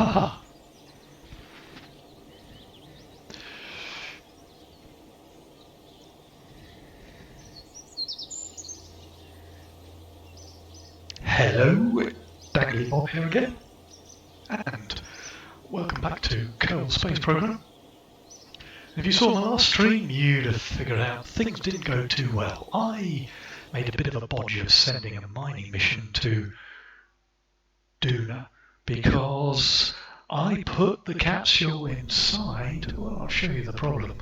Haha. Hello, Dangly Bob here again, and welcome back to Kerbal Space Program. If you saw my last stream, you'd have figured out things didn't go too well. I made a bit of a bodge of sending a mining mission to Duna because I put the capsule inside. Well, I'll show you the problem.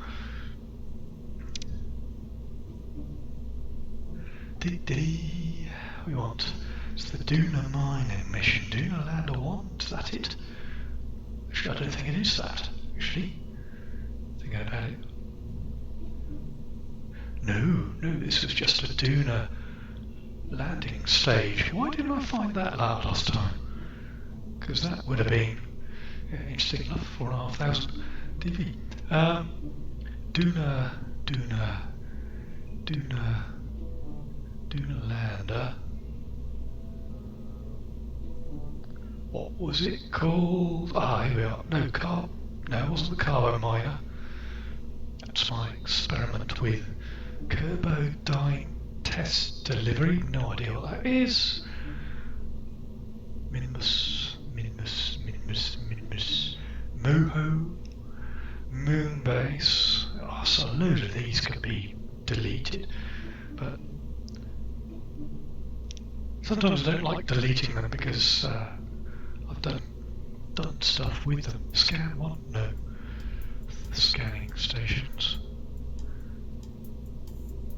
We want it's the Duna mining mission. Duna Lander 1, is that it? Actually, I don't think it is that, actually. Thinking about it. No, this was just a Duna landing stage. Why didn't I find that out last time? Because that would have been interesting enough, 4,500 DV. Duna Lander. What was it called? Here we are. No, it wasn't the Carbo Miner. That's my experiment with Kerbodyne Test Delivery. No idea what that is. Minimus, Moho, Moonbase. So a load of these can be deleted, but sometimes I don't like deleting them because I've done stuff with them. Scan one? No. The scanning stations.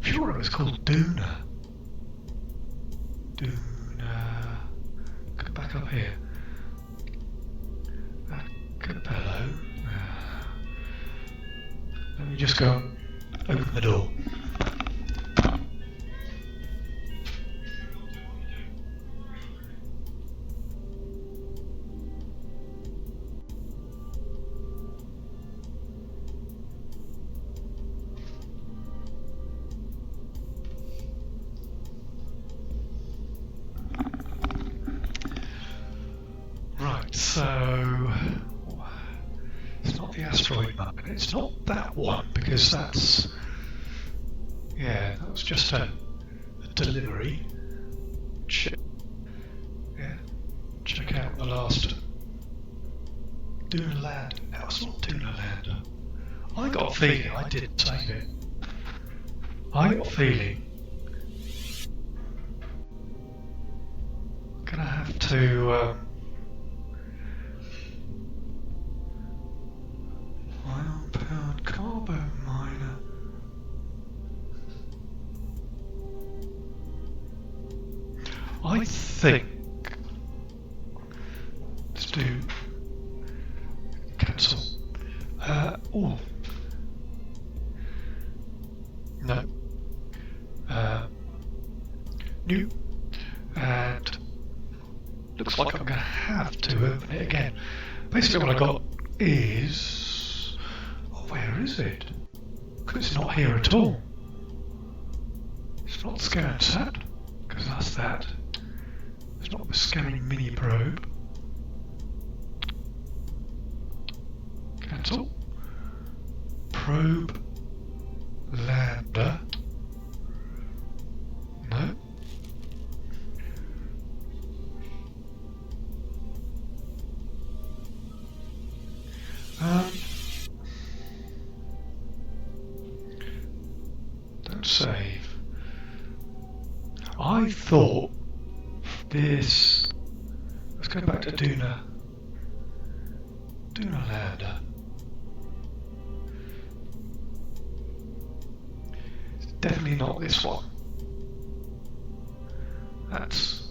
Sure, it was called Duna. Come back up here. Capello. Let me just go and open the door. So it's not the asteroid map, it's not that one because that was just a delivery. Check out the last Duna Lander. No, it's not Duna Lander. I got a feeling I didn't save it. I got a feeling I'm gonna have to ion-powered Carbo Miner. I think let's do cancel. No. New. And looks like I'm going to have to open it again. Basically, what I got is. Where is it? Because it's not here at all. It's not ScanSat, because that's that. It's not the scanning mini probe. Cancel. Probe Lander. No. Don't save. I thought this. Let's go back to Duna Lander. It's definitely not this one. That's.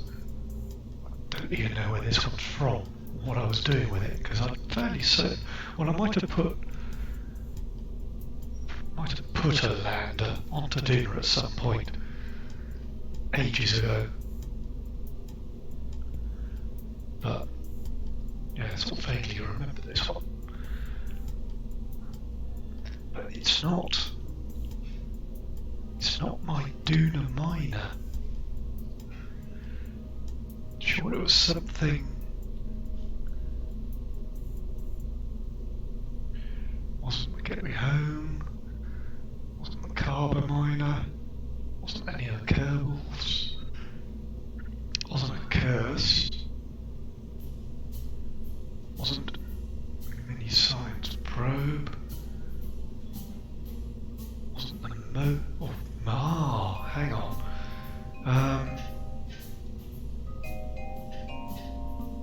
I don't even know where this one's from. What I was doing with it, because I'm fairly certain. Well, I might have put a lander onto Duna at some point ages ago, but yeah, I sort of vaguely remember this one. But it's not my Duna miner. Sure, it was something. home. Wasn't the Carbo Miner. Wasn't any of the Kerbals. Wasn't a curse. Wasn't Mini Science Probe. Wasn't the hang on.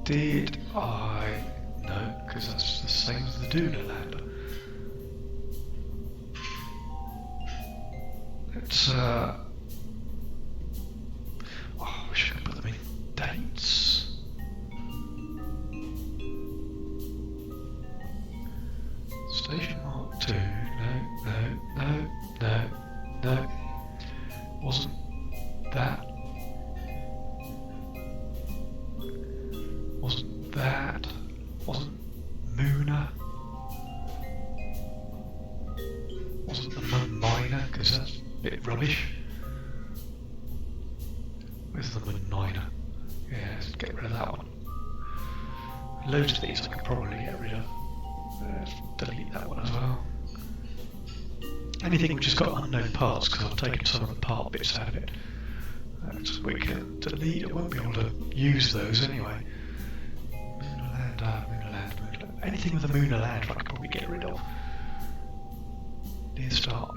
Did I? No, because that's the same as the Duna Lander. Let's I wish I could put them in dates. Station Mark 2, no. Wasn't that. Wasn't Mooner. Wasn't the Moon Miner, because that's a bit rubbish. Where's the Moon Miner? Yeah, let's get rid of that one. Loads of these I can probably get rid of. Let's delete that one as well. Anything which has got unknown parts, because I've taken some of the part bits out of it. We can delete. I won't be able to use those anyway. Moonerland. Anything with a Moonerland I can probably get rid of. Near Star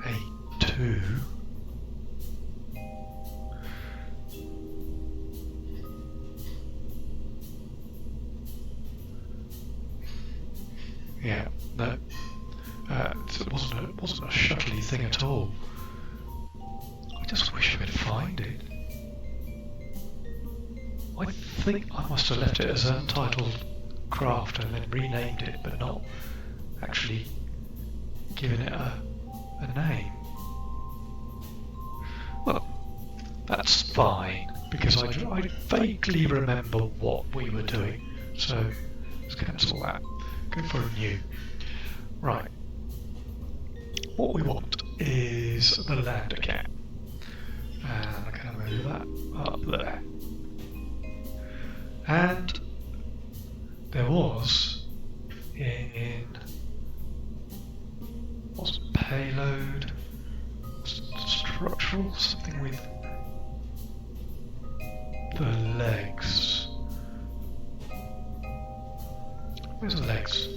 A2. Yeah, no. It wasn't a shuttly thing at all. I just wish I could find it. I think I must have left it as an untitled craft and then renamed it, but not actually given it a name. Well, that's fine, because I vaguely remember what we were doing, so let's cancel that. Go for a new. Right. What we want is the lander cap. And I'm going to move that up there. And there was wasn't payload, wasn't structural, something with the legs. Where's the legs?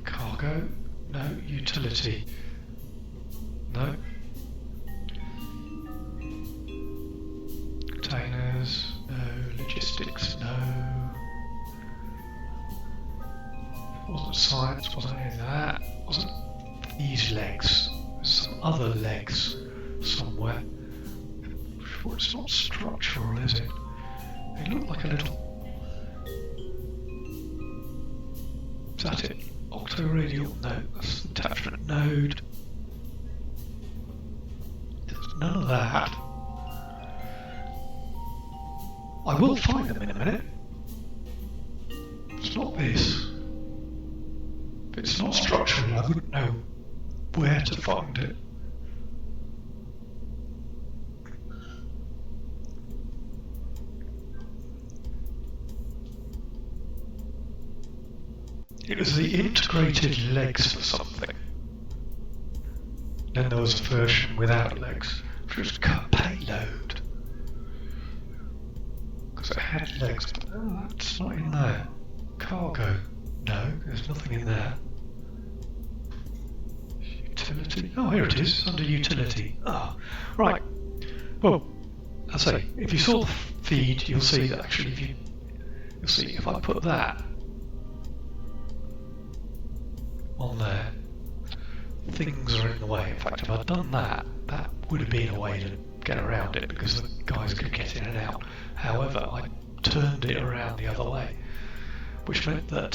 Cargo? No. Utility? No. Containers? No. Logistics? No. Wasn't science, wasn't any of that. Wasn't these legs. Some other legs somewhere. Sure, it's not structural, is it? They look like a little. Is that it? Octoradial? No, that's the attachment node. There's none of that. I will find them in a minute. It's not this. If it's not structural, I wouldn't know where to find it. It was the integrated legs for something. Then there was a version without legs, which was payload. Because it had legs, but that's not in there. Cargo, no, there's nothing in there. Utility, oh here it is, it's under utility. Ah, right. Well, I say, if you saw the feed, you'll see that actually you'll see if I put that on there, things are in the way. In fact, if I'd done that, that would have been a way to get around it because the guys could get in and out. However, I turned it around the other way, which meant that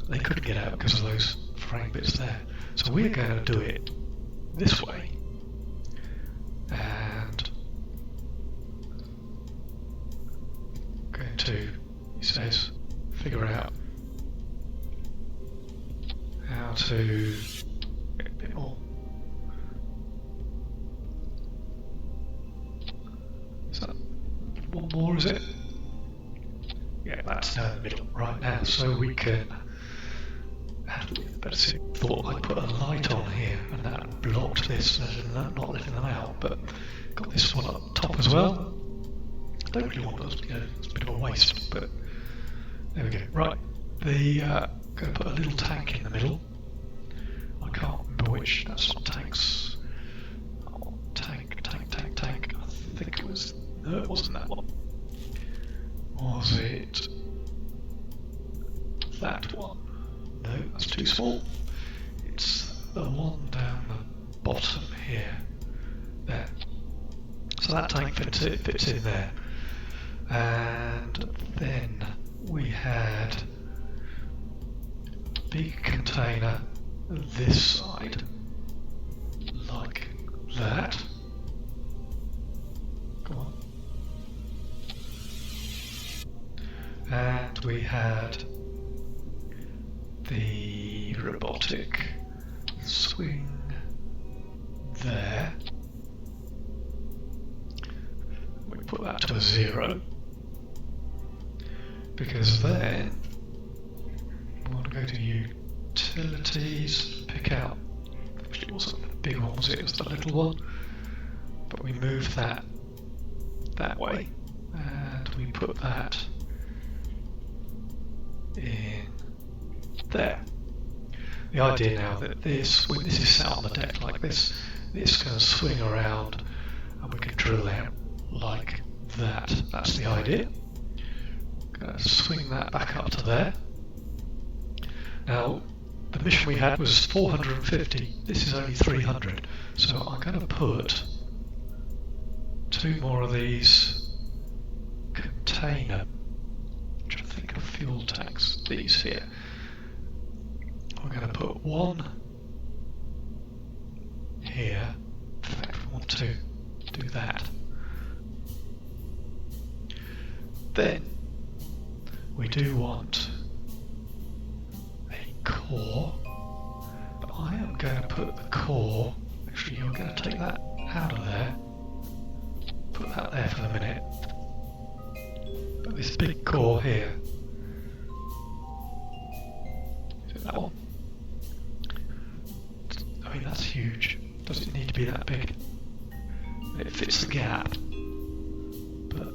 they couldn't get out because of those frame bits there. So we're going to do it this way, and I'm going to, he says, figure out how to get a bit more. Is that one more, is it? Yeah, that's now in the middle right now, so we can. Better see. Thought I'd put a light on here, and that blocked this, not letting them out. But got this one up top as well. I don't really want those. It's a bit of a waste, but there we go. Right, going to put a little tank in the middle. I can't remember which. That's not tanks. Oh, tank. I think it was. No, it wasn't that one. Was it that one? No, that's too small. It's the one down the bottom here. There. So that tank fits in there. And then we had a big container this side, like that. Go on. And we had the robotic swing there. We put that to a 0 because then we want to go to utilities, pick out. Actually, it wasn't the big one, was it? It was the little one. But we move that way, and we put that in there. The idea now that when this is sat on the deck like this can swing around and we can drill out like that. That's the idea. Going to swing that back up to there. Now, the mission we had was 450. This is only 300. So I'm going to put 2 more of these container. I'm trying to think of fuel tanks. These here. We're going to put one here. In fact, we want to do that. Then we do want a core, but I am going to put the core. Actually, you're going to take that out of there. Put that there for the minute. But this big core here. Is it that one? I mean, that's huge. Does it need to be that big? It fits the gap. But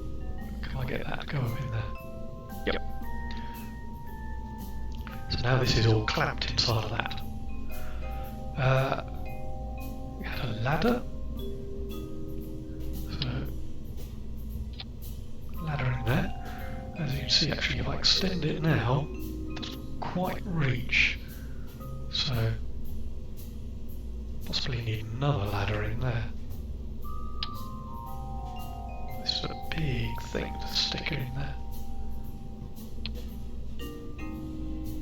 can I get that to go up in there? Yep. So now this is all clamped inside of that. We had a ladder. So, ladder in there. As you can see, actually, if I extend it now, it doesn't quite reach. So, possibly need another ladder in there. This is a big thing to stick it in there.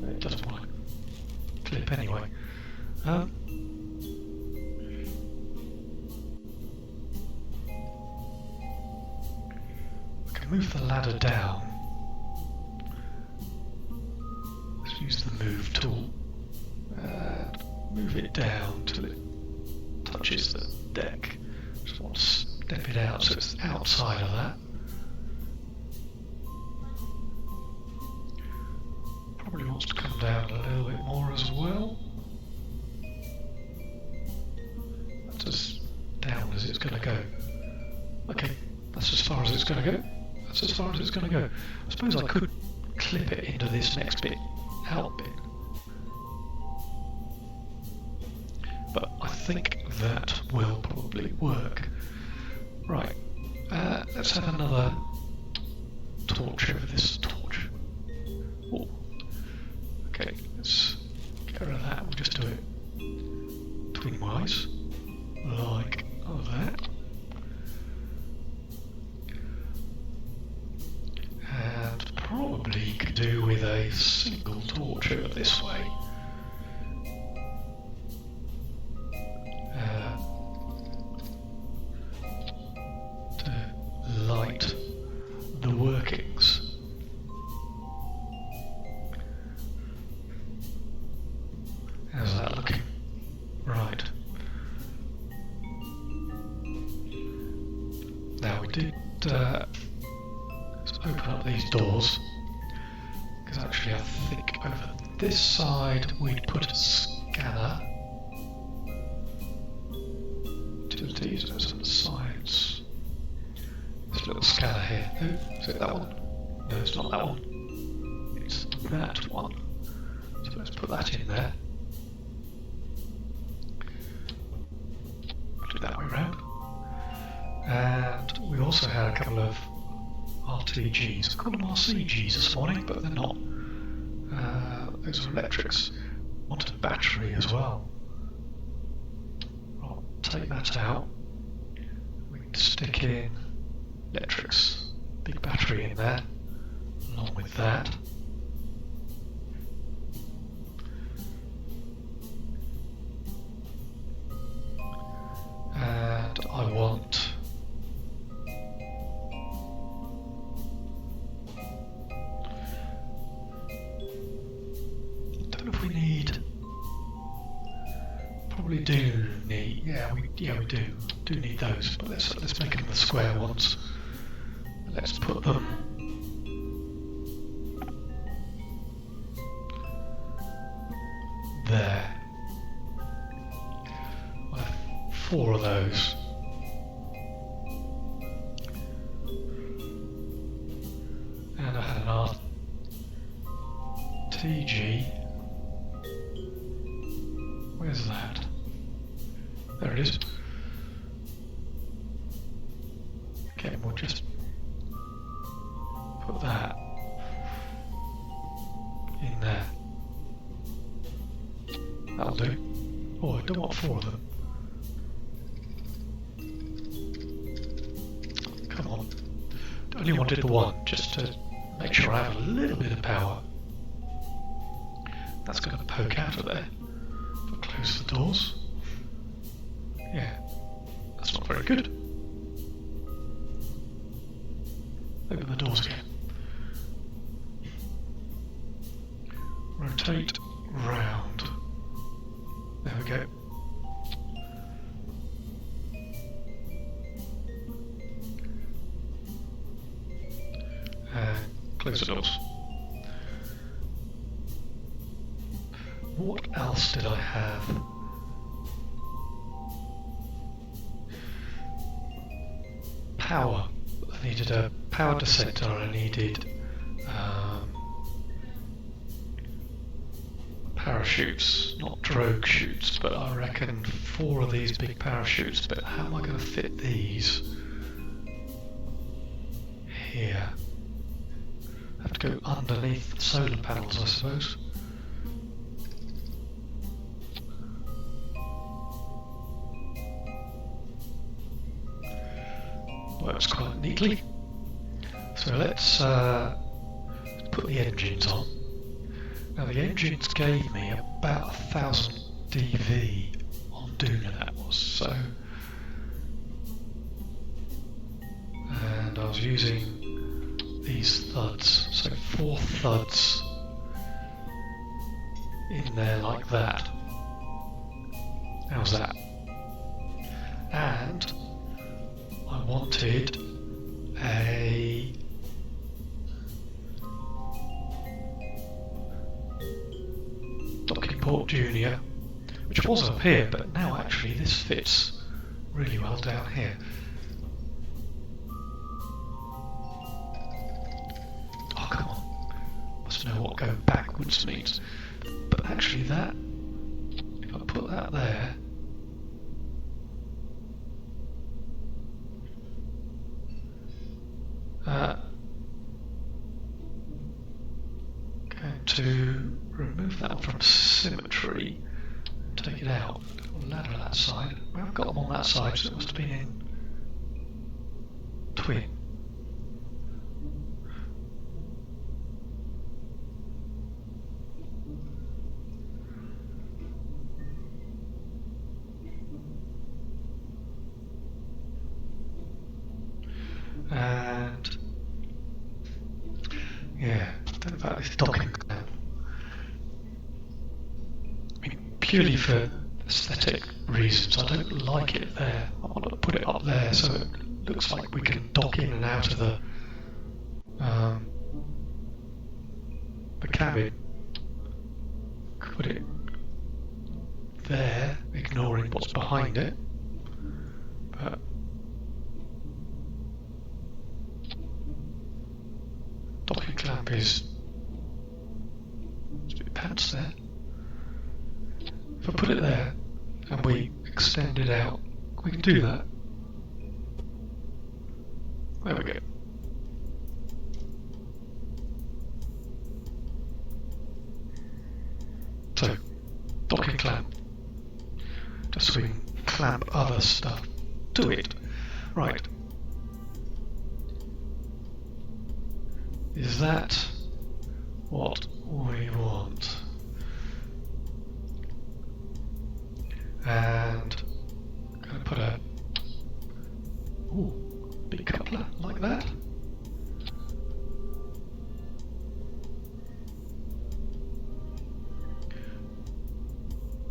It doesn't want to clip anyway. We can move the ladder down. Let's use the move tool and move it down till it touches the deck. Just want to step it out so it's outside of that. Probably wants to come down a little bit more as well. That's as down as it's going to go. Okay, that's as far as it's going to go. That's as far as it's going to go. I suppose I could clip it into this next bit, out bit. But I think that will probably work. Right, let's have another torch over this torch. Oh. Okay, let's get rid of that. We'll just do it twin-wise, like that. And probably could do with a single torch over this way. To light the workings. How's that looking? Right. Now we did let's open up these doors. actually, I think over this side we'd put a scanner. Utilities, those on the sides. This little scanner here. Oh, is it that one? No, it's not that one. It's that one. So let's put that in there. Do it that way round. And we also had a couple of RTGs. I called them RCGs this morning, but they're not. Those are electrics. Wanted a battery as well. I'll take that out. We can stick in electrics, big battery in there, along with that. And I want we do need those, but let's make them the square ones. Let's put them there. I'll have 4 of those. And I had an RTG. Where's that? There it is. Okay, we'll just put that in there. That'll do. Oh, I don't want 4 of them. Come on. I only wanted the one, just to make sure I have a little bit of power. That's going to poke out of there. If I close the doors. Yeah, that's not very good. Open the doors again. Rotate round. There we go. And close the doors. What else did I have? Power. I needed a power dissector, I needed parachutes, not drogue chutes, but I reckon 4 of these big parachutes, but how am I going to fit these here? I have to go underneath the solar panels, I suppose. Works quite neatly. So let's put the engines on. Now the engines gave me about 1000 DV on Duna, that was, so. And I was using these thuds, so 4 thuds in there like that. How's that? And I wanted a docking port junior, which was up here, but now actually this fits really well down here. Oh, come on. Must know what going backwards means. But actually that, if I put that there, going to remove that from symmetry, take it out, ladder that side. We haven't got them on that side, so it must have been in twin. And yeah, don't know about this docking. I mean, purely for aesthetic reasons, I don't like it there. I want to put it up there so it looks like we can dock in and out of the the cabin. Put it there, ignoring what's behind it. But docking clamp is a bit pants there. If I put it there and we extend it out, we can do that. There we go. So, docking clamp. Just so we can clamp other stuff to it. Right. Is that what we want? And I'm going to put a big coupler like that.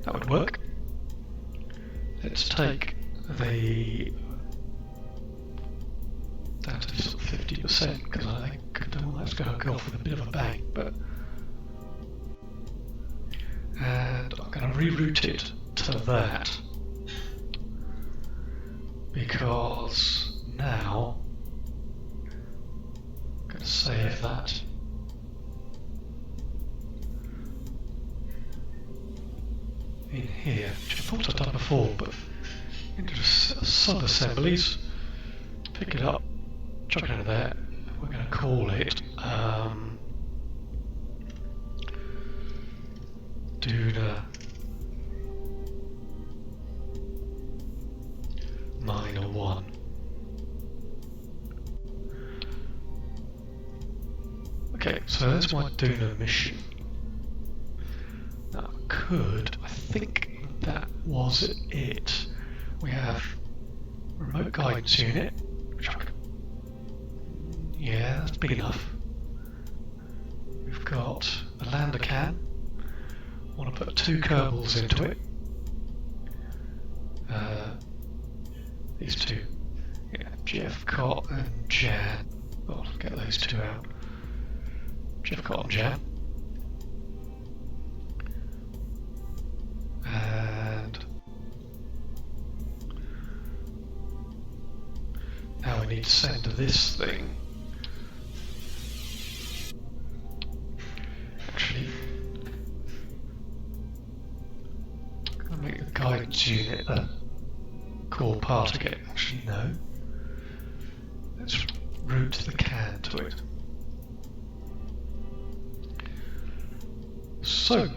That would work. Let's take the down to sort of 50% because I think that's going to go off with a bit of a bang. But and I'm going to reroute it to that because now I'm going to save that. In here, which I thought I'd done before, but into sub-assemblies, pick it up, chuck it into there. We're going to call it Duna Minor 1. Okay, so that's my Duna mission. Now I think that was it. We have remote guidance unit, which yeah, that's big enough. We've got the lander can. I want to put 2 Kerbals into it. These 2, yeah, Jeff Cott and Jan. Oh, get those 2 out. Jeff Cott and Jan. And now we need to send this thing. Actually, I'm going to make the guidance unit a core part of it. Actually, no. Let's route the can to it. So,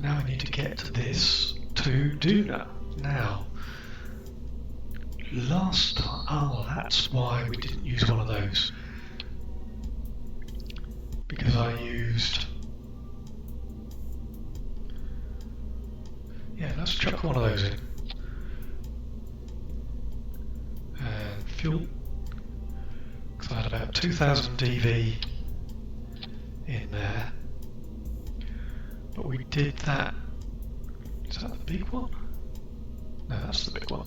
now I need to get this to Duna. Now, last time, that's why we didn't use one of those. Because I used, yeah, let's chuck one of those in. And fuel, because I had about 2000 DV in there. But we did that. Is that the big one? No, that's the big one.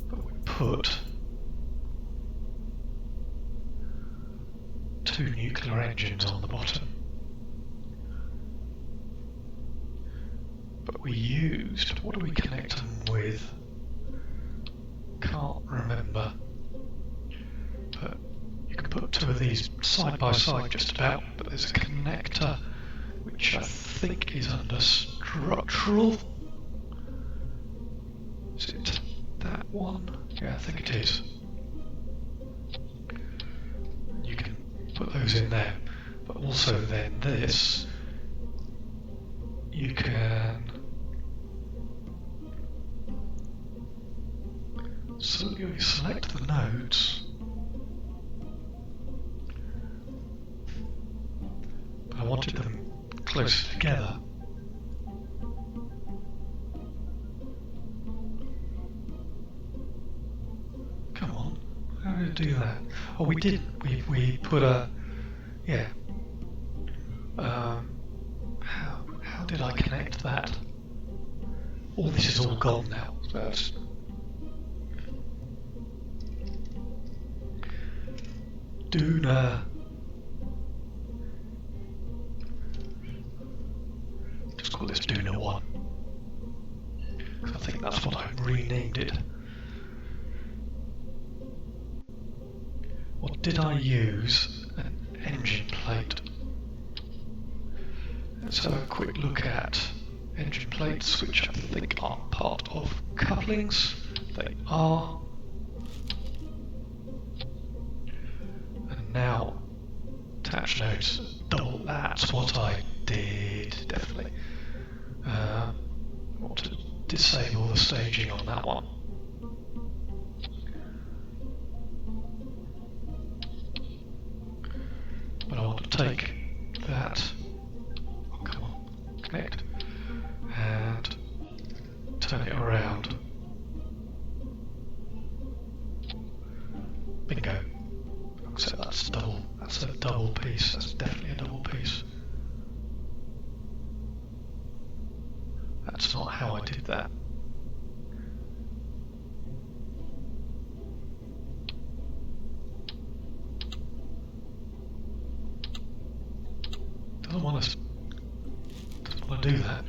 But we put 2 nuclear engines on the bottom. But we used, what do we connect them with? Can't remember. But you can put 2 of these side by side just about, but there's a connector which I think is under structural. Is it that one? Yeah, I think it is. You can put those in there, but also then this, you can so you select the nodes. I wanted them closer together. Come on, how did I do that? Oh, we didn't. We put a, yeah. How did I connect that? All this is all gone now. So that's, Duna. Just call this Duna 1. Because I think that's what I've renamed it. Or did I use an engine plate? Let's have a quick look at engine plates, which I think are part of couplings. They are. And now, attach notes, double, that's what I did, definitely. I want to disable the staging on that one. But I want to take that, oh come on, connect, and turn it around. Bingo. So that's a double piece, that's definitely a double piece. That's not how I did that. Doesn't want to do that.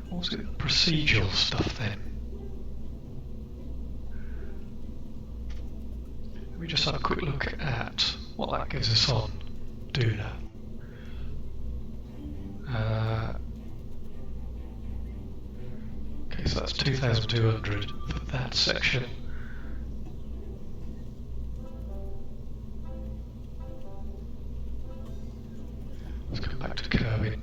What's it? Procedural stuff then. Let me just have a quick look at what that gives us on Duna. Okay, so that's 2,200 for that section. Let's go back to curving.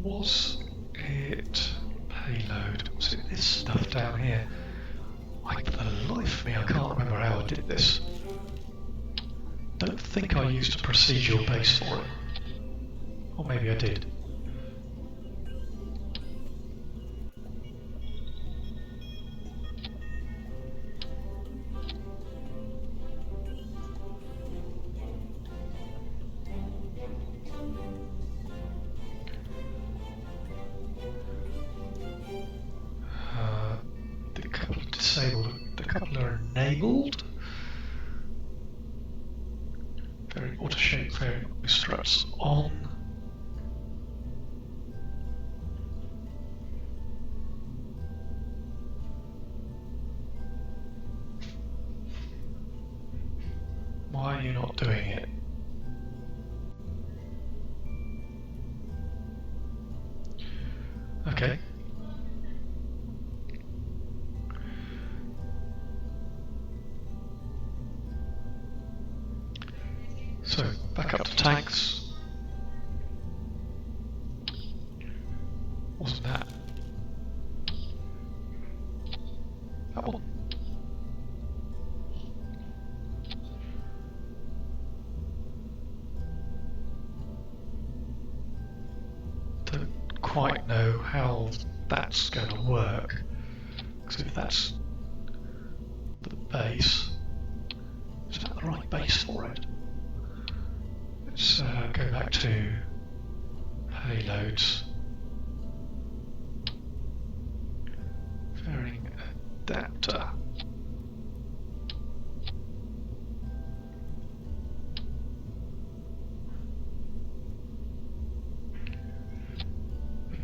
Was it payload? Was it this stuff down here? Like, for the life of me, I can't remember how I did this. Don't think I used a procedural base for it. Or maybe I did. The coupler disabled. The coupler enabled. Very auto shape, very struts on. Why are you not doing it? Okay. So, back up to tanks. Wasn't that? That one. Don't quite know how that's going to work. Because if that's the base, is that the right base for it? Let's go back to payloads. Fairing adapter.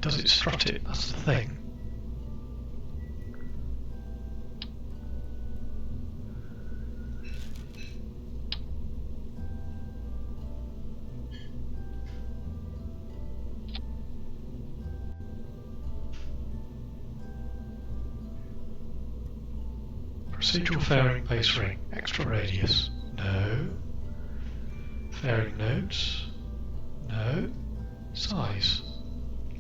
Does it strut it? That's the thing. Procedural fairing base ring, extra radius, no. Fairing nodes, no. Size,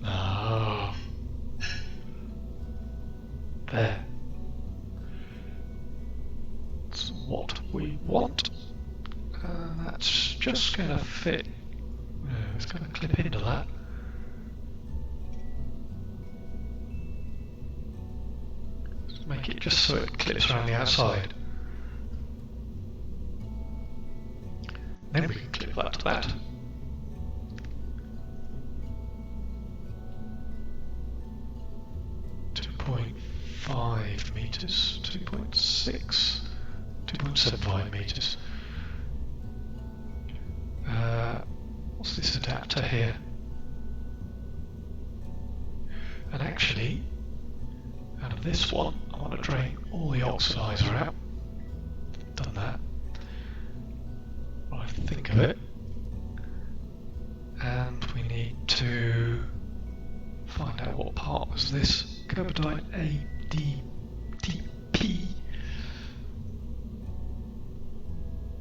ah. There. That's what we want. That's just going to fit. It's going to clip into that. Make it just so it clips around the outside. Then we can clip that to that. 2.5 meters, 2.6, 2.75 meters. What's this adapter here? And actually, out of this one, I want to drain all the oxidizer out. Done that. Well, I think of it. And we need to find out what part was this. Carbidine ADTP.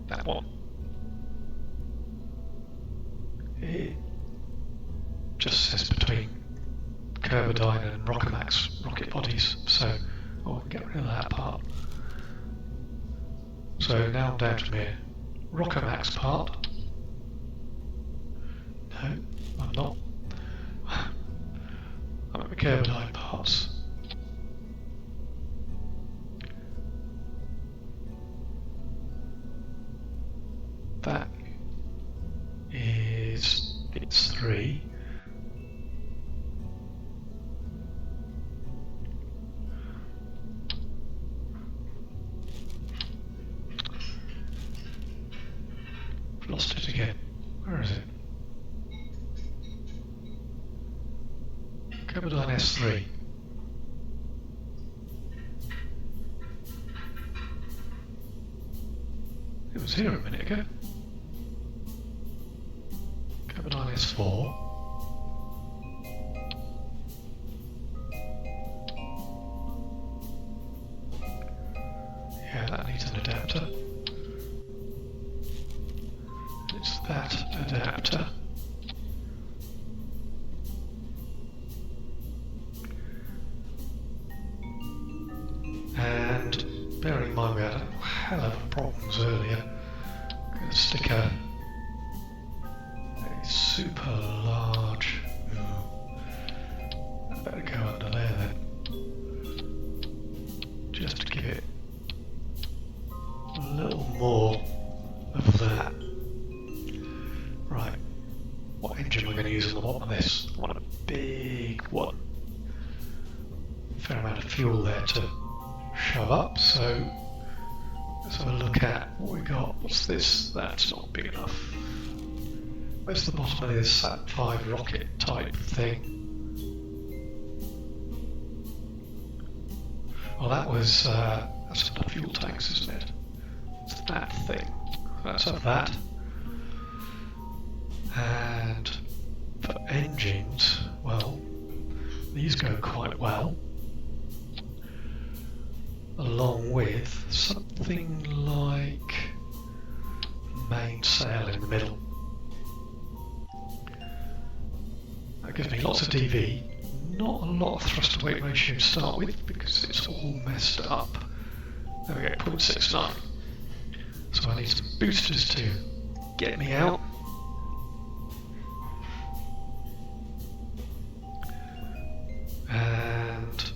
That one. It just says between Carbidine and Rocamax rocket bodies, so we can get rid of that part. So now I'm down to my Rocamax part. No, I'm not. I'm at the Carbidine parts. That is, it's 3. Lost it again. Where is it? Carbidine S3. It was here a minute ago. Carbidine S4. Yeah, that needs an adapter. It's that adapter. And bearing in mind we had a hell of problems earlier, I'm going to stick a super large. I better go under there then, just to give it a little more of that. Right, what engine am I going to use on the bottom of this? I want a big one. Fair amount of fuel there to shove up, so let's have a look at what we got. What's this? That's not big enough. Where's the bottom of this Sat-5 rocket type thing? Well, that was that's the fuel tanks, isn't it? It's that thing. Let's have that. And for engines, well, these go quite well, along with something like mainsail in the middle. That gives me lots of DV, not a lot of thrust to weight ratio to start with because it's all messed up. There we go, 0.69. So I need some boosters to get me out. And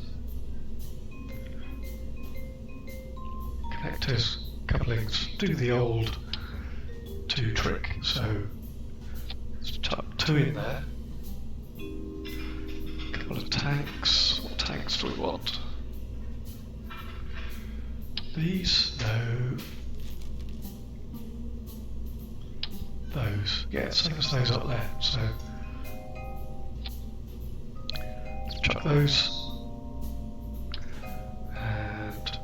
connectors, couplings, do the old 2 trick. So let's tuck 2 in there. Couple of tanks. What tanks do we want? These? No. Those. Yeah, same as those up there. So let's chuck those. And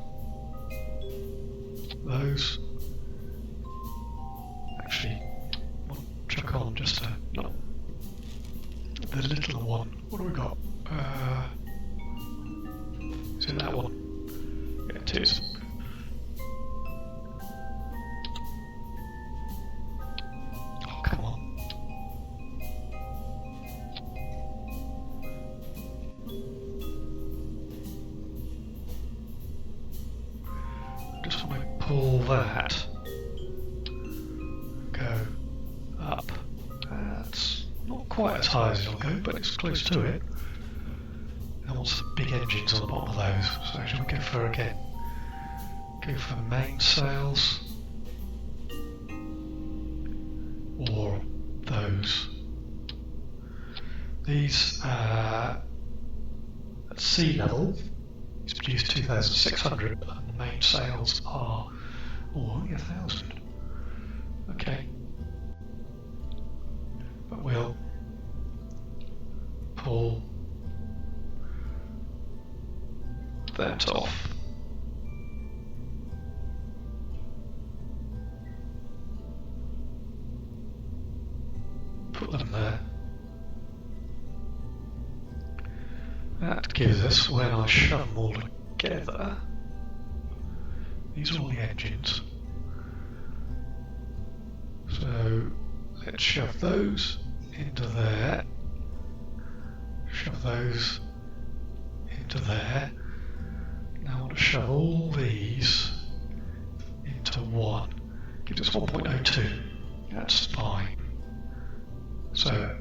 those. Actually, one chuck on just a not the little one. What do we got? Is it that one? Yeah, it is. Oh, come on. Just want to pull that. Go up. That's not quite as high as it'll go, but it's close to it. And what's the big engines on the bottom of those? So should we go for again? Go for mainsails or those. These at sea level It's produced 2,600, but the main sales are only 1,000. Okay. But we'll pull that off. Put them there. That gives us, when I shove them all together, these are all the engines. So let's shove those into there, shove those into there. Now I want to shove all these into one. Gives us 1.02. That's fine. So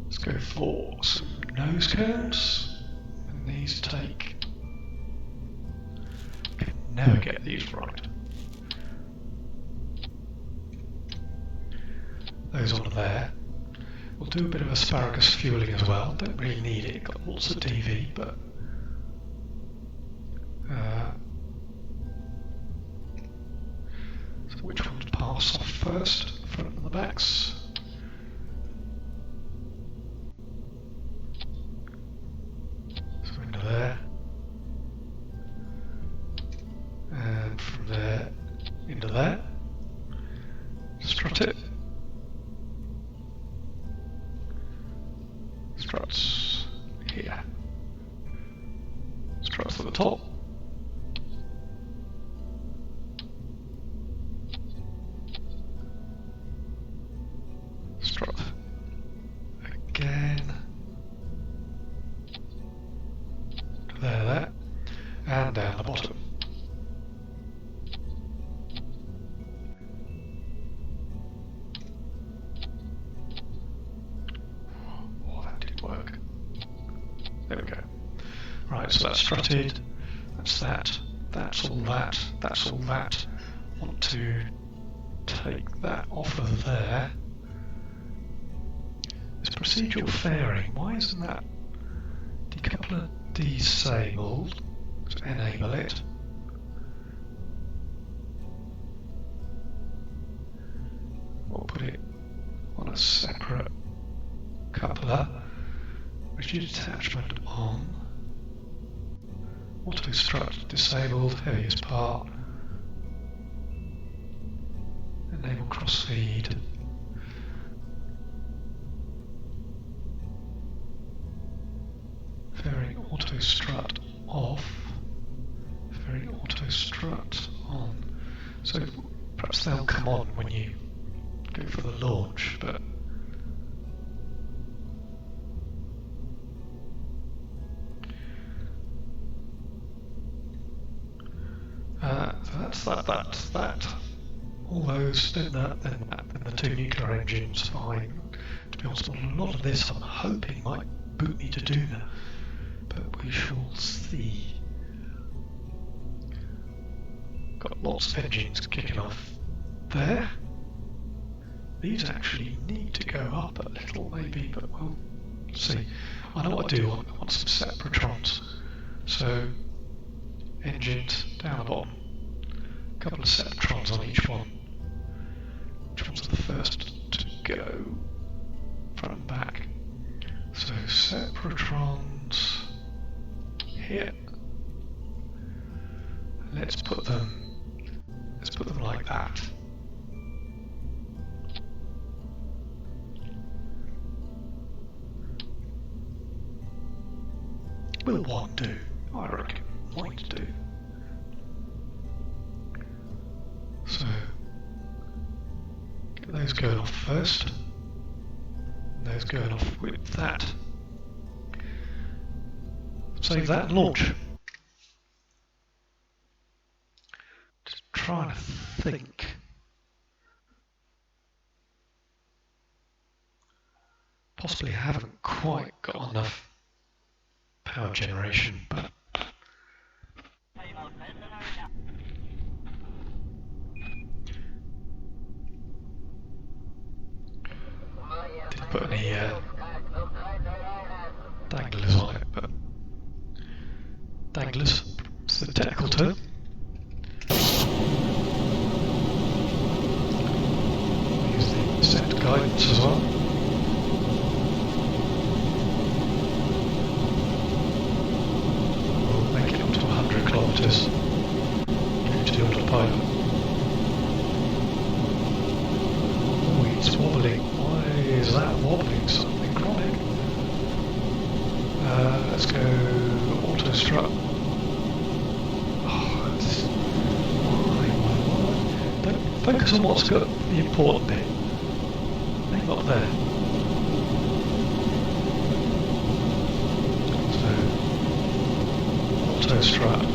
let's go for some nose cones. And these take. Can never get these right. Those onto there. We'll do a bit of asparagus fueling as well. Don't really need it. Got lots of DV, but so which one to pass off first? The front and the backs. So into there, and from there into there. Strut it. Struts here. Struts at the top. Strut again. There, and down the bottom. There we go. Right, so that's strutted, that's that, that's all that, that's all that. I want to take that off of there. This procedural fairing, why isn't that decoupler disabled? Let's enable it. We'll put it on a separate coupler. Rigid attachment on. Auto strut disabled, heaviest part. Enable crossfeed. Fairing auto strut off. Fairing auto strut on. So perhaps they'll come on when you go for the launch, but so that's that. All those, then that, then the two nuclear engines, fine. To be honest, a lot of this I'm hoping might boot me to do that, but we shall see. Got lots of engines kicking off there. These actually need to go up a little maybe, but we'll see. I know what I do, I want some separatrons. So, engines down the bottom. A couple of separatrons on each one. Which one's the first to go? Front and back. So separatrons here. Let's put them like that. Will one do? I reckon might do. So get those going off first. Those going off with that. Save that and launch. Just trying to think. Possibly haven't quite got enough power generation, but didn't put any danglers on it, but idlers. It's the technical term. Use the set guidance as well. We'll make it up to 100 kilometres due to the autopilot. Oh, it's wobbling. Why is that wobbling? Something chronic. Let's go auto strut. Oh, it's, why? Don't focus on what's got the important bit. Aim up there. So, auto strut.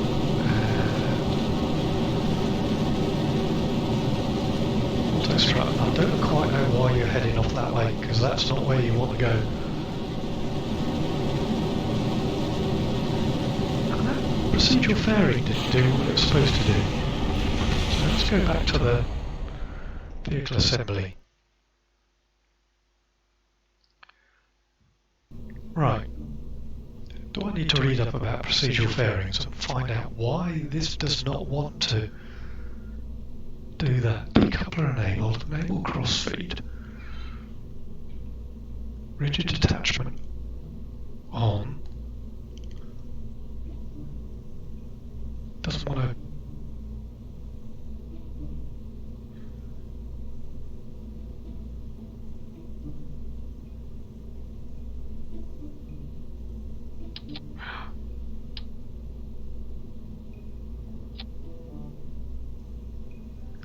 Auto strut. I don't quite know why you're heading off that way, because that's not where you want to go. Procedural fairing didn't do what it was supposed to do. So let's go back to the vehicle assembly. Right. Do I need to read up about procedural fairings and find out why this does not want to do that? Decoupler enabled, enable crossfeed. Rigid attachment on. Doesn't want to.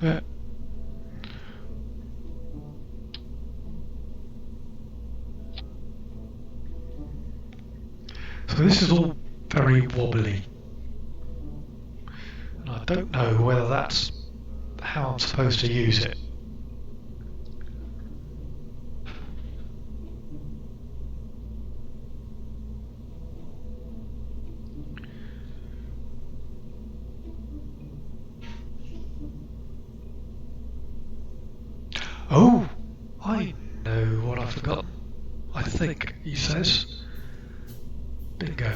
Yeah. So this is all very wobbly. I don't know whether that's how I'm supposed to use it. Oh, I know what I've forgotten. I think, he says. Bingo.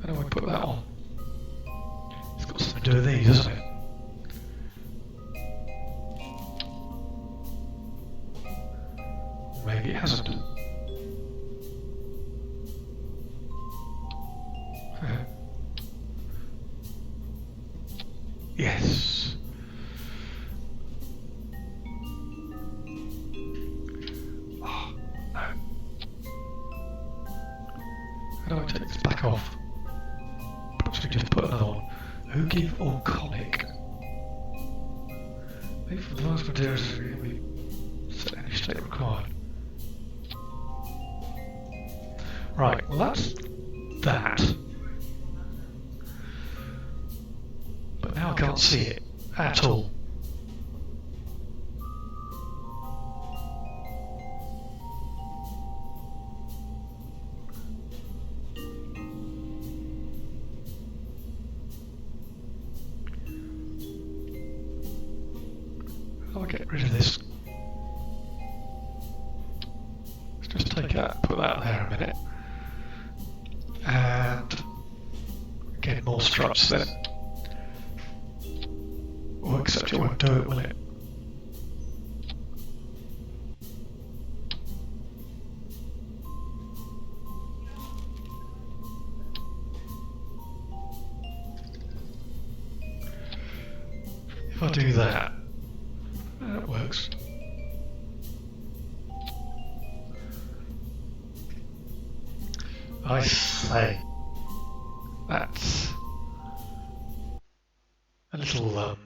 How do I put that on? It's got something to do with these, hasn't it? Maybe it hasn't. Yes. Oh, no. How do I take this back off? Perhaps we just put another one. Oogie or conic? Made from advanced materials we set any state required. Right, well that's that. But now I can't see it at all. How do I get rid of this? Let's just take that, put that there a minute. And get more struts then. Oh, except it won't do it, will it? If I do that, that works. I say that's a little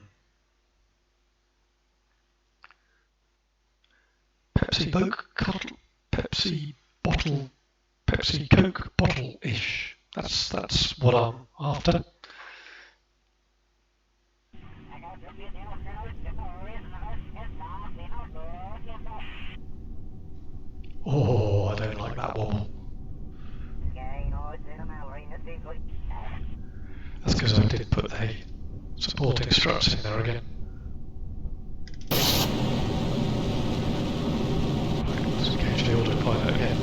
Pepsi Coke bottle-ish. That's what I'm after. Oh, I don't like that wobble. That's because I did put the supporting struts in there again. Right, let's engage the autopilot again.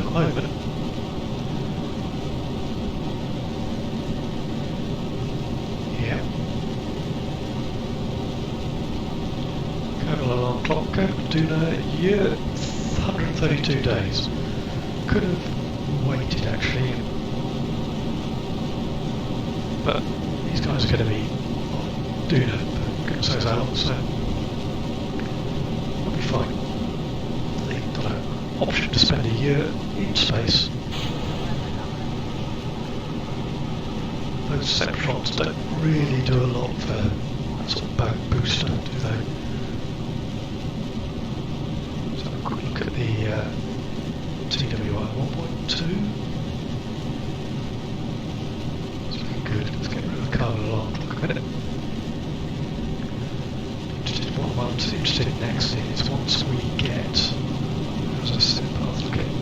the moment. Yeah. Going along clock, doing a year, 132 days. Could have waited actually, but these guys are going to be doing it, goodness knows how long, so we'll be fine. They've got an option to spend a year in space. Those Septrons don't really do a lot for that sort of boat booster, do they? So a quick look at the TWI 1.2. It's looking good. Let's get rid of the carbon alarm clock a minute. What I'm interested in next is once we get, as I said, path looking,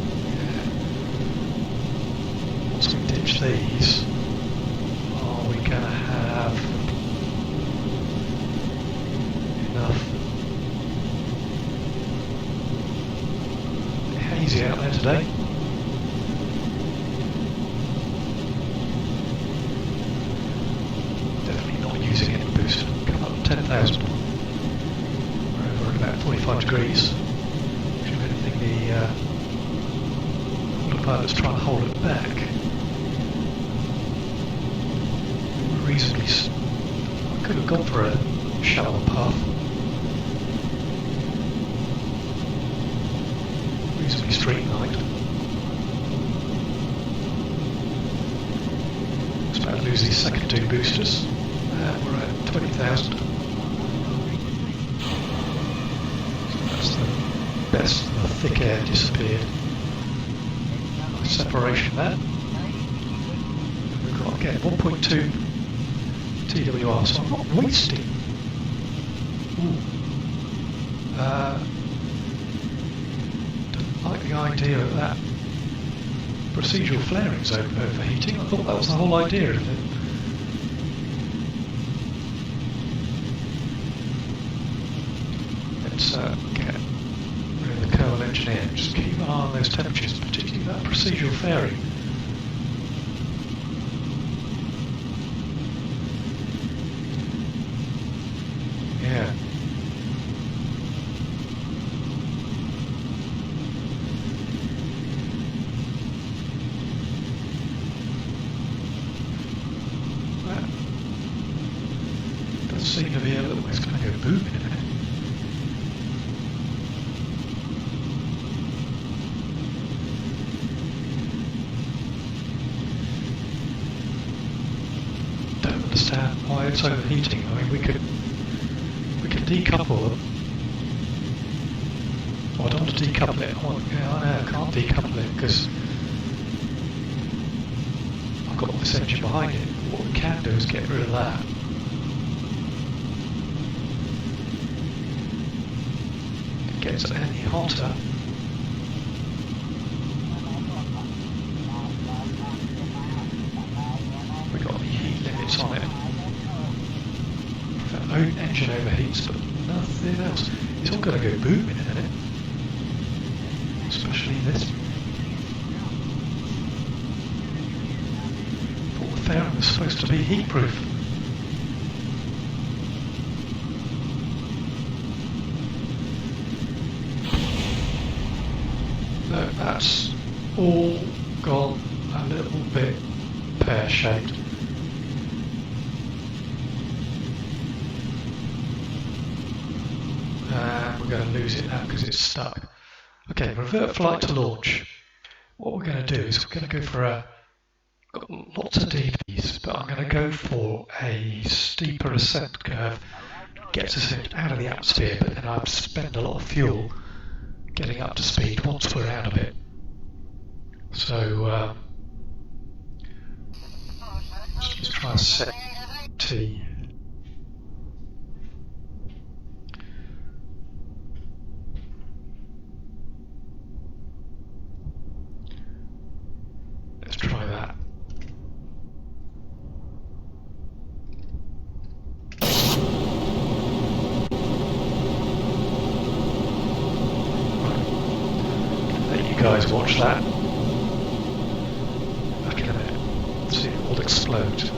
once we ditch these, are we going to have enough hazy out there today? Definitely not using any boost. Come up 10,000. We're at about 45 degrees. Which if anything, the autopilot's trying to hold it back. Reasonably, I could have gone for a shallow path. Reasonably streamlined. Just about to lose these second two boosters. We're at 20,000. That's the best. The thick air disappeared. Nice separation there. We've got again 1.2 TWR, so I'm not wasting. Don't like the idea of that procedural flaring zone overheating. I thought that was the whole idea of it. Let's get rid of the kernel engineer and just keep an eye on those temperatures, particularly that procedural flaring. Yeah. That does seem to be a little, it's going to go boom in a minute. Don't understand why it's overheating. I mean, we could decouple them. Oh, I don't want to decouple it. I can't decouple it because I've got all this engine behind it. What we can do is get rid of that. It gets any hotter. We've got the heat limits on it. Our own engine overheats, but nothing else. It's all going to go boom in a minute. Especially this. Thought the fairing was supposed to be heat proof. No, that's all gone a little bit pear-shaped. We're going to lose it now because it's stuck. Okay, revert flight to launch. What we're going to do is we're going to go for got lots of DVs, but I'm going to go for a steeper ascent curve. Gets us out of the atmosphere, but then I'd spend a lot of fuel getting up to speed once we're out of it. So let's try and set T. Let's try that. Right. Let you guys watch that. explode.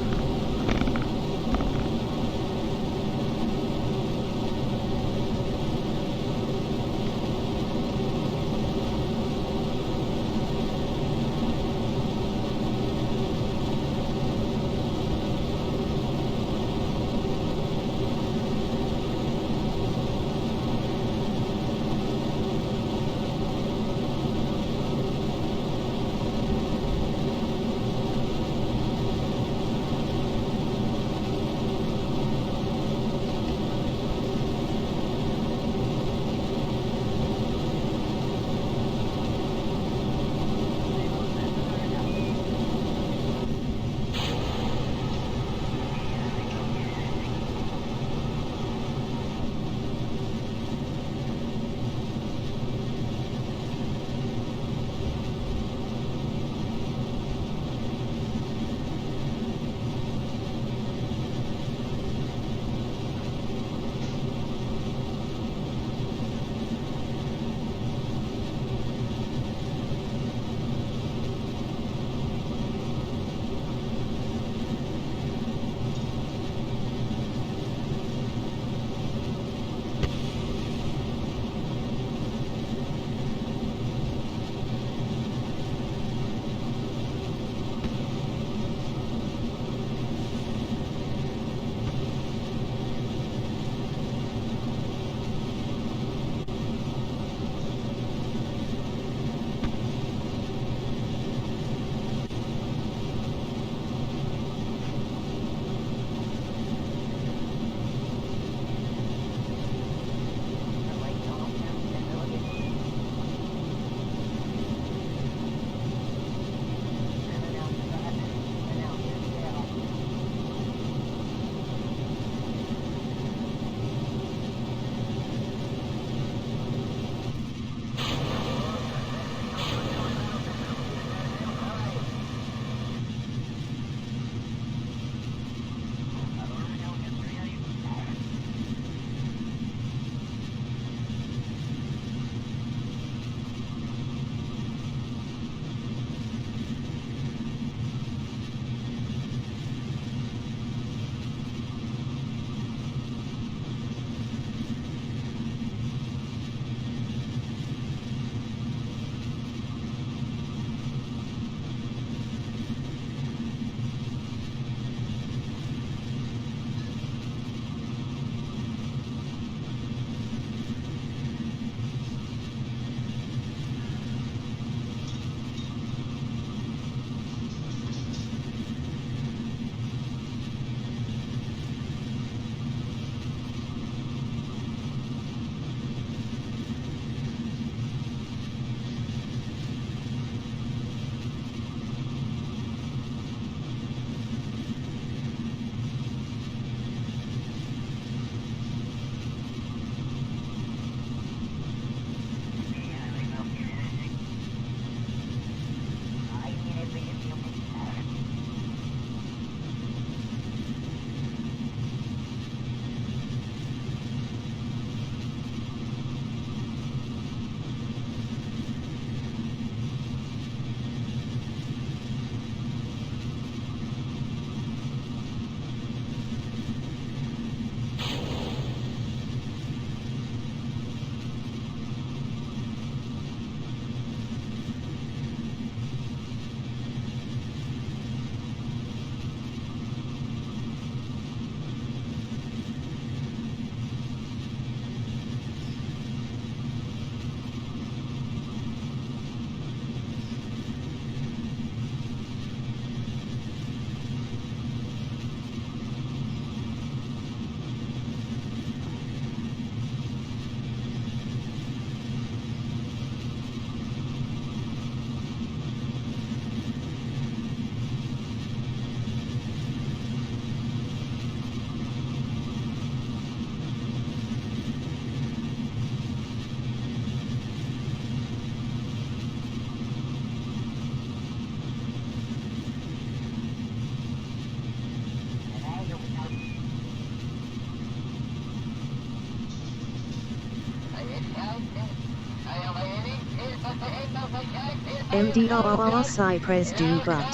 MDR Cypress do but.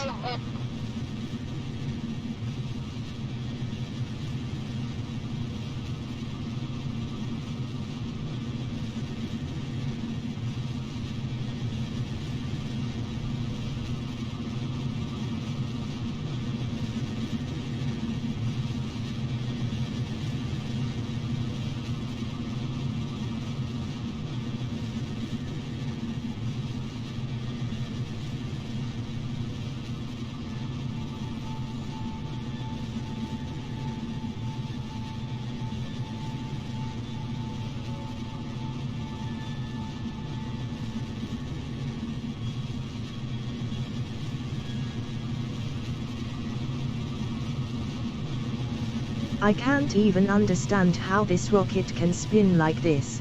I can't even understand how this rocket can spin like this.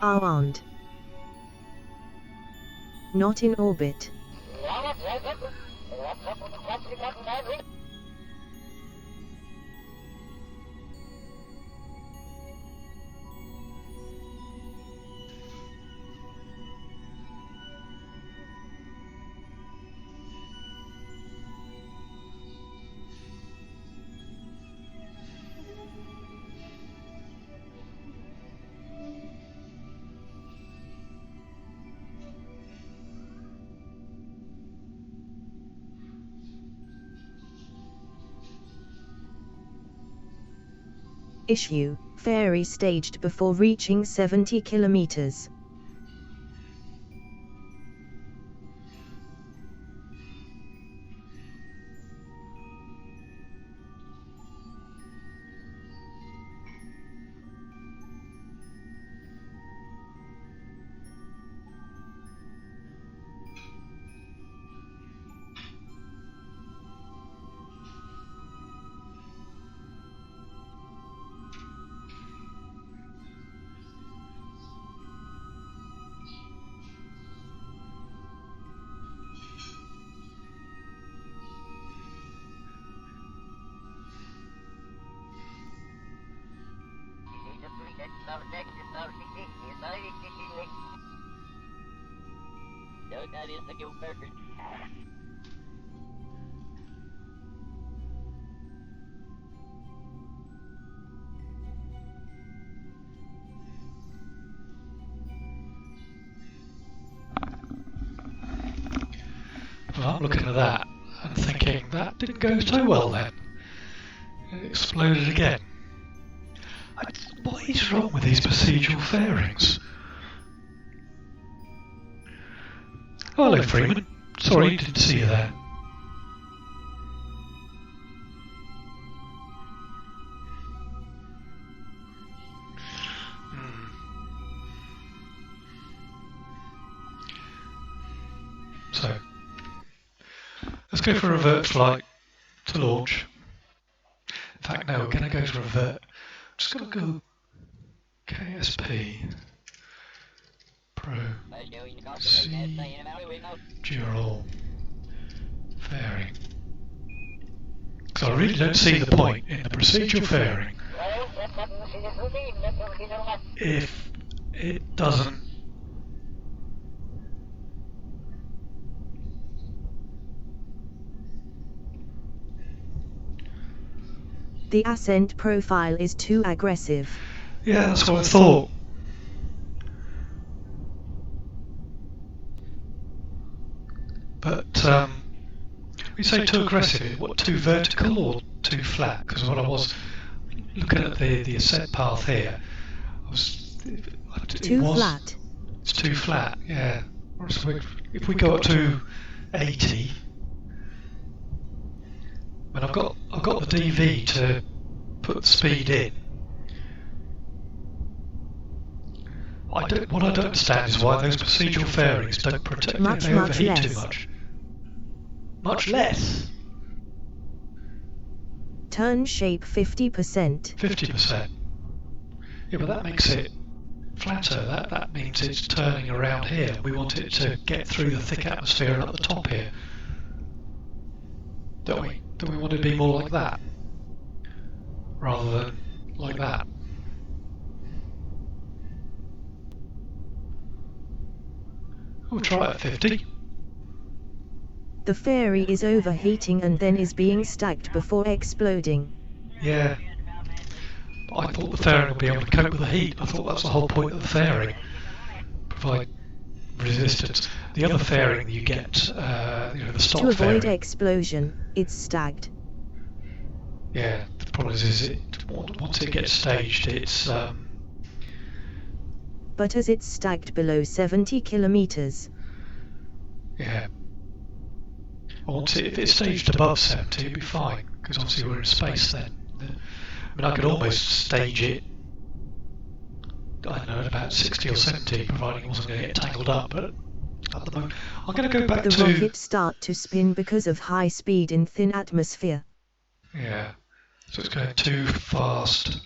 Aren't. Not in orbit. Issue, fairy staged before reaching 70 kilometers. Well, I'm looking at that and thinking that didn't go so well then. It exploded again. What is wrong with these procedural fairings? Oh, hello, Freeman. Sorry, didn't see you there. So, let's go for a revert flight to launch. In fact, no, we're going to go to revert. Just going to go KSP Pro C dual fairing. Because I really don't see the point in the procedural fairing if it doesn't. The ascent profile is too aggressive. Yeah, that's what I thought. But we say too aggressive. What, too vertical or too flat? Because what I was looking at the ascent path here, Too flat. It's too flat. Yeah. So if we go up to 80. And I've got the DV to put the speed in. What I don't understand is why those procedural fairings don't protect. They overheat too much. Much less. Turn shape 50%. 50%. Yeah, but that makes it flatter. That means it's turning around here. We want it to get through the thick atmosphere and up the top here. Don't we? Don't we want it to be more like that? Rather than like that? We'll try it at 50. The fairy is overheating and then is being stacked before exploding. Yeah. But I thought the fairing would be able to cope with the heat. I thought that's the whole point of the fairing. Provide resistance. The other fairing you get, the stop To avoid fairing. explosion, it's stacked. Yeah, the problem is once it gets staged, it's But as it's stacked below 70 kilometers. yeah. if it's staged above 70, it'd be fine, because obviously we're in space then. I mean, I could almost stage it, I don't know, at about 60 or 70, providing it wasn't going to get tangled up, but at the moment, I'm going to go back The to... rocket start to spin because of high speed in thin atmosphere. Yeah, so it's going too fast,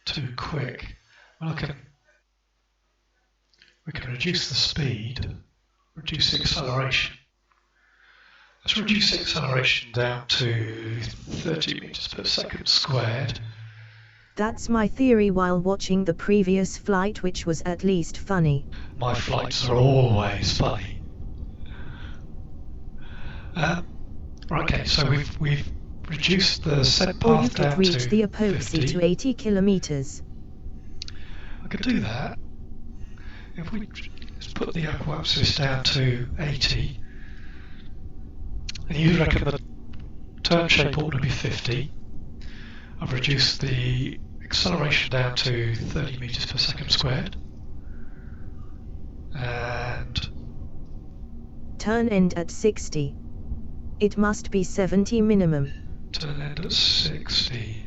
too quick. Well, we can reduce the speed, reduce the acceleration. Let's reduce the acceleration down to 30 meters per second squared. That's my theory while watching the previous flight, which was at least funny. My flights are always funny. Okay, so we've reduced the set Or you path could down reach to the epoxy 50. to 80 kilometers. I could do that. If we just put the aquapsis down to 80, and you reckon the turn shape ought to be 50. I've reduced the acceleration down to 30 meters per second squared. And Turn end at 60. It must be 70 minimum. turn end at 60.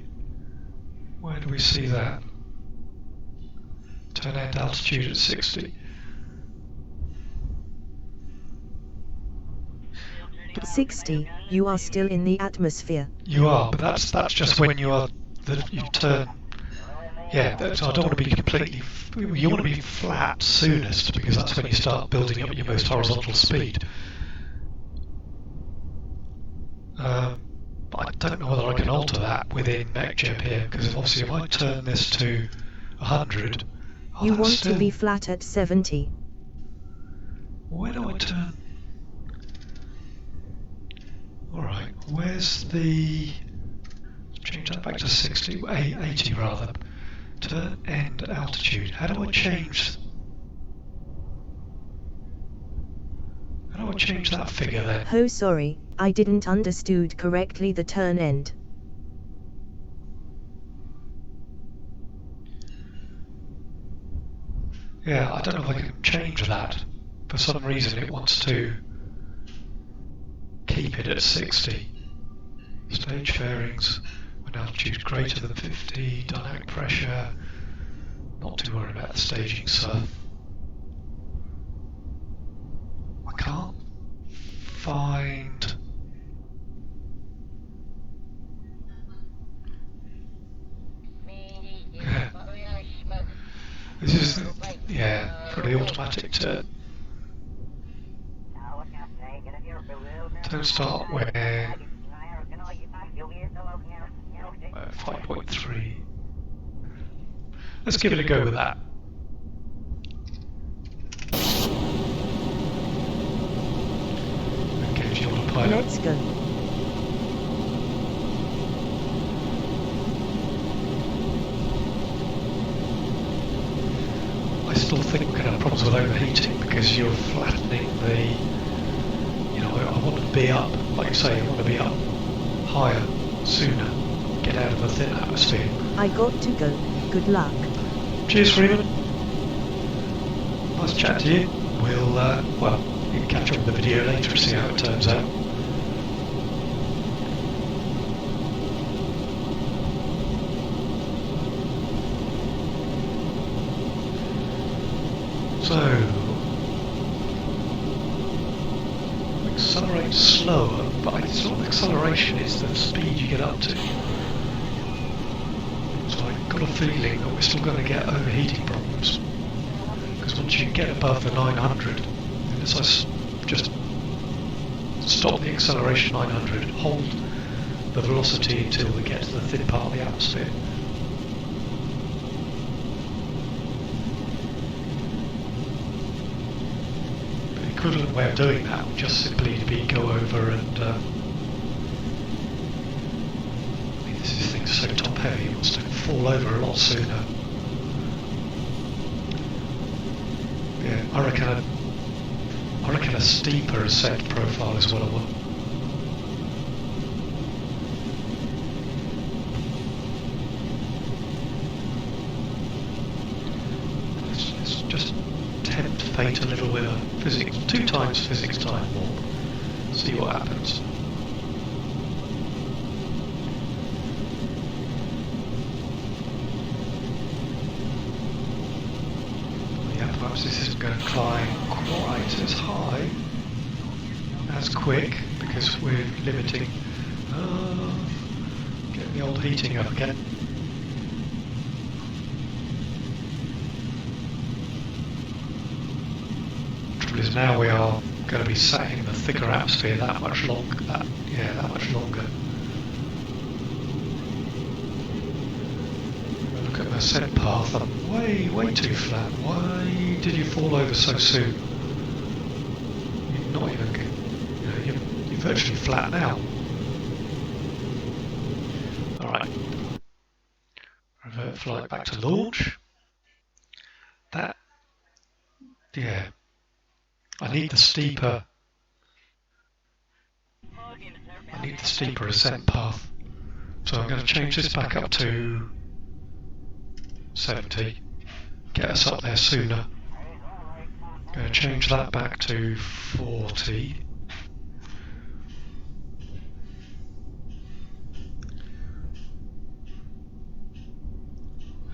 Where do we see that? Turn end altitude at 60. At 60, you are still in the atmosphere. You are, but that's just when you turn. Yeah, so I don't want to be completely. You want to be flat soonest, because that's when you start building up your most horizontal speed. But I don't know whether I can alter that within MechJeb here, because obviously if I turn this to 100, You want to be flat at 70. Where do I turn? Alright, where's the... Change that back to 60, 80 rather. Turn end altitude. How do I change that figure then? Oh, sorry, I didn't understood correctly the turn end. Yeah, I don't know if I can change that. For some reason it wants to keep it at 60. Stage fairings when altitude greater than 50, dynamic pressure, not too worried about the staging stuff. I can't find... Yeah. This is, yeah, for the automatic turn. Turn start when 5.3. Let's give it a go with that. Engage the autopilot. Let's go. I still think we're going to have problems with overheating because you're flattening the, you know, I want to be up, like you say, I want to be up higher, sooner, get out of the thin atmosphere. I got to go. Good luck. Cheers, Freeman. Nice chat to you. We'll, well, you can catch up with the video later and see how it turns out. So, accelerate slower, but it's not acceleration, it's the speed you get up to. So I've got a feeling that we're still going to get overheating problems. Because once you get above the 900, unless I just stop the acceleration 900, hold the velocity until we get to the thin part of the atmosphere. The equivalent way of doing that would just simply be go over and this thing's so top heavy, it wants to fall over a lot sooner. Yeah, I reckon a steeper ascent profile is what I want. Let's just tempt fate a little with a physics, 2 times physics time warp. See what happens. Yeah, perhaps this isn't going to climb quite as high, as quick, because we're limiting. Getting the old heating up again. Trouble is now we are going to be sat in the thicker atmosphere that much longer. That much longer. Look at my ascent path. I'm way too flat. Why did you fall over so soon? You're not even. You're virtually flat now. All right. Revert flight back to launch. Yeah. I need the steeper ascent path. So I'm going to change this back up to 70. Get us up there sooner. I'm going to change that back to 40.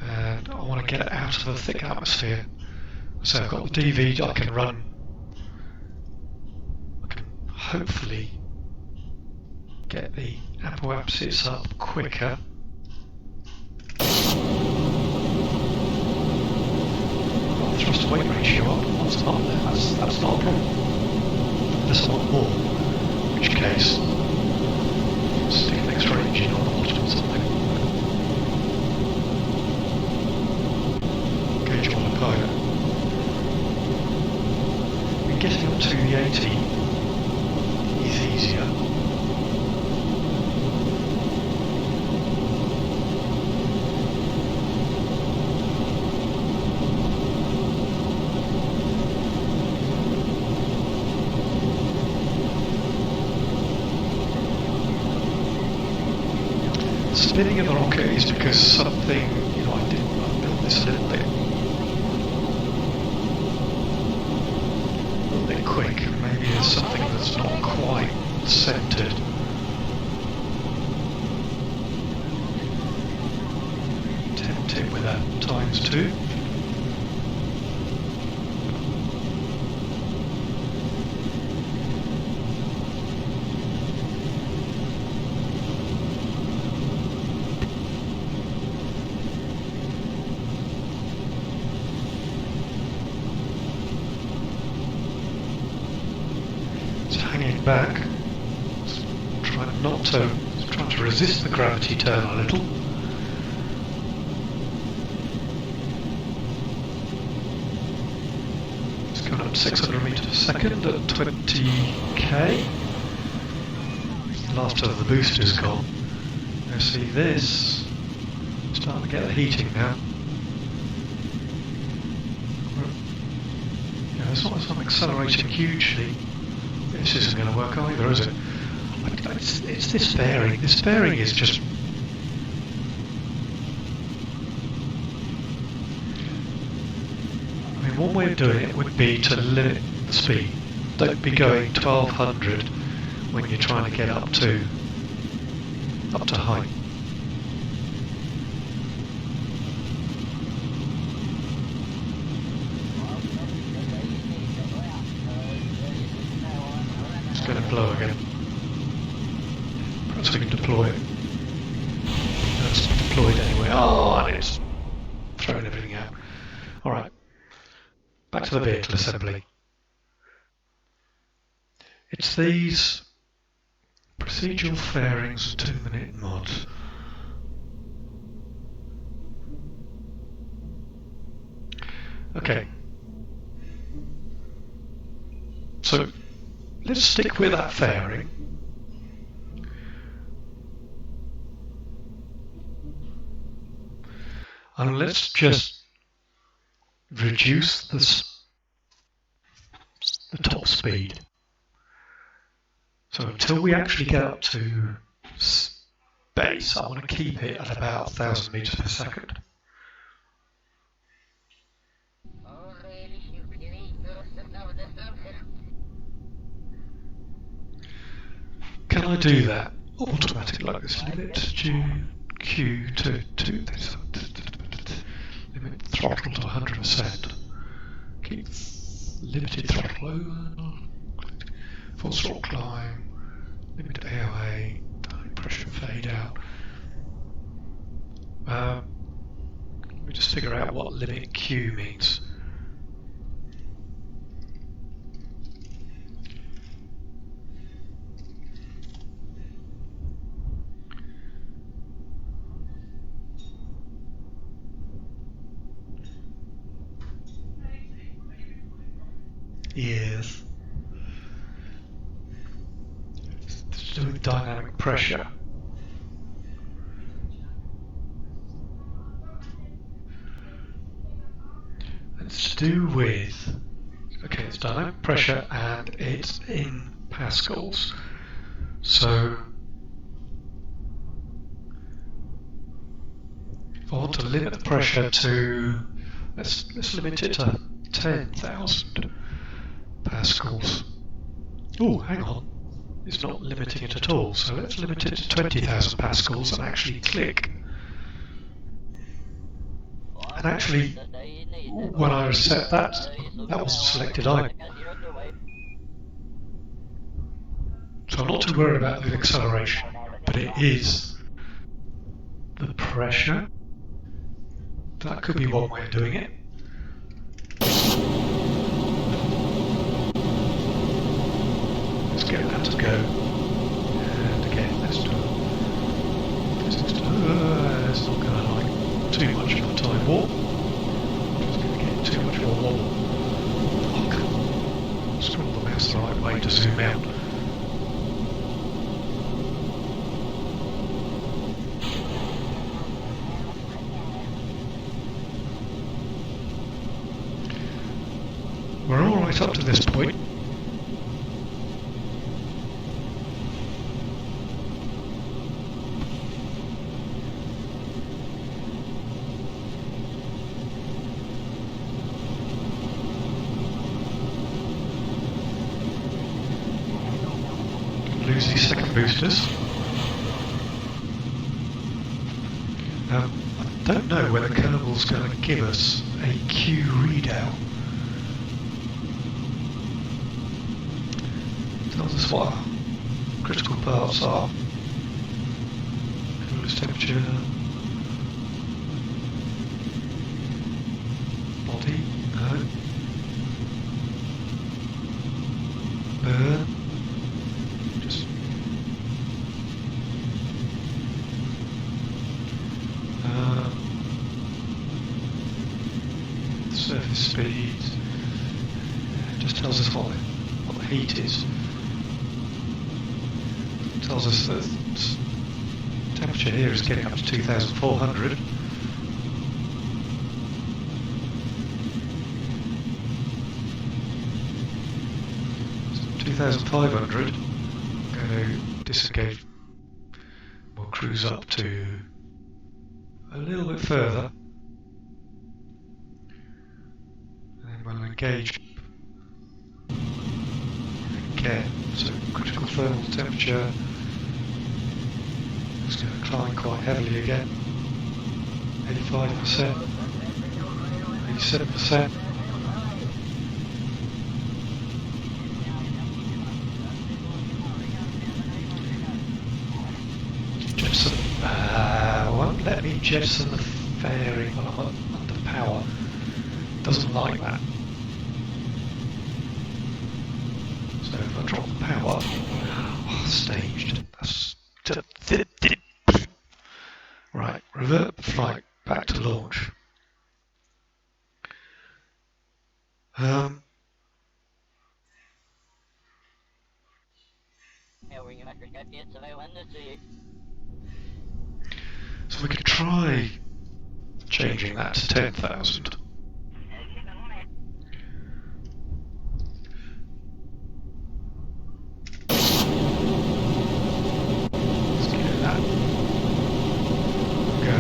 And I want to get it out of the thick atmosphere. So I've got the DV I can run. I can hopefully get the apoapsis up quicker. Thrust to weight ratio up. That's not there. That's not a problem. There's a lot more. In which case, stick an extra engine on the bottom or something. Gauge autopilot. Getting up to the 80 is easier. Spinning of the rocket is because something, I built this a little bit quick. Maybe there's something that's not quite centered. Tempt it with a ×2. Back, trying to resist the gravity turn a little. It's going up to 600 meters per second at 20k. The last of the boost is gone. Now see this, starting to get the heating now. Yeah, it's not as I'm accelerating hugely. This isn't going to work either, is it? It's this bearing. This bearing is just... I mean, one way of doing it would be to limit the speed. Don't be going 1200 when you're trying to get up to height. It's going to blow again. Perhaps we can deploy it. That's deployed anyway. Oh, and it's thrown everything out. Alright. Back to the vehicle assembly. It's these procedural fairings and 2-minute mods. Okay. So let's stick with that fairing. And let's just reduce the top speed. So until we actually get up to space, I want to keep it at about 1,000 meters per second. can I do that automatically like this? Limit Q to limit throttle to 100%. Keep limited throttle over. Full throttle climb. Limit AOA. Pressure fade out. Let me just figure out what limit Q means. Yes. It's to do with dynamic pressure. It's to do with, okay, it's dynamic pressure and it's in pascals. So if I want to limit the pressure to, let's limit it to 10,000 pascals. Oh, hang on, it's not limiting it at all. So let's limit it to 20,000 pascals and actually click. And actually, when I set that, that wasn't selected either. So I'm not too worried about the acceleration, but it is the pressure. That could be one way of doing it. Let's get that to go. And again, let's do it. It's not going to like too much of a time warp. It's going to get too much of a wobble. Fuck. Scroll the mouse the right way to zoom out. We're all right up to this point. Lose these second boosters. I don't know whether Kerbal's going to give us a Q readout. Tells us what our critical parts are. Cooler's temperature, body, no. Burn, just surface speed. It just tells us what the heat is. Tells us that temperature here is getting up to 2,400. So 2,500. Going to disengage. We'll cruise up to a little bit further. And then we'll engage again. So critical thermal temperature. It's going to climb quite heavily again. 85%, 87%. Jettison, won't let me jettison the fairing when I'm under power. Doesn't like that. So if I drop the power, staged. That's right, revert flight back to launch. So we could try changing that to 10,000. Let's get that. Go.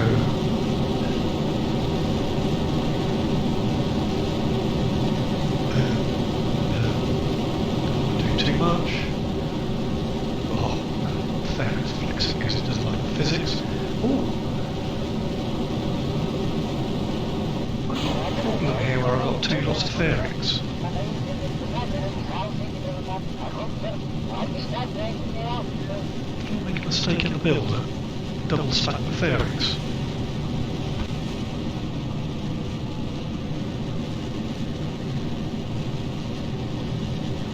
Don't do too much. Oh. Don't make a mistake in the builder. Double stack the fairings.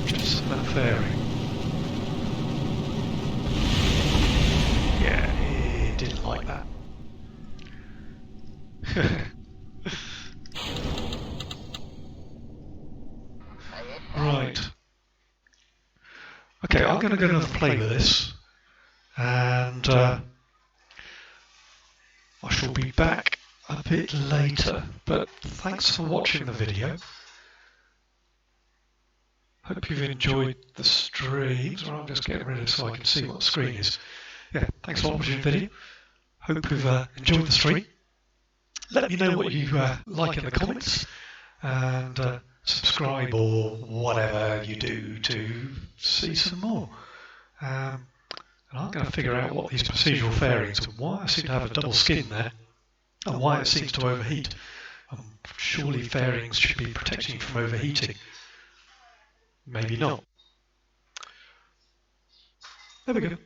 Just that fairing. Yeah, he didn't like that. Right. Okay, I'm going to get another play with this, and I shall be back a bit later, but thanks for watching the video. Hope you've enjoyed the streams. Well, I'm just getting rid of it so I can see what the screen is. Yeah, thanks for watching the video. Hope you've enjoyed the stream. Let me know what you like in the comments, and subscribe or whatever you do to see some more. And I'm going to figure out what these procedural fairings and why I seem to have a double skin there, and why it seems to overheat. Surely fairings should be protecting you from overheating. Maybe not. There we go.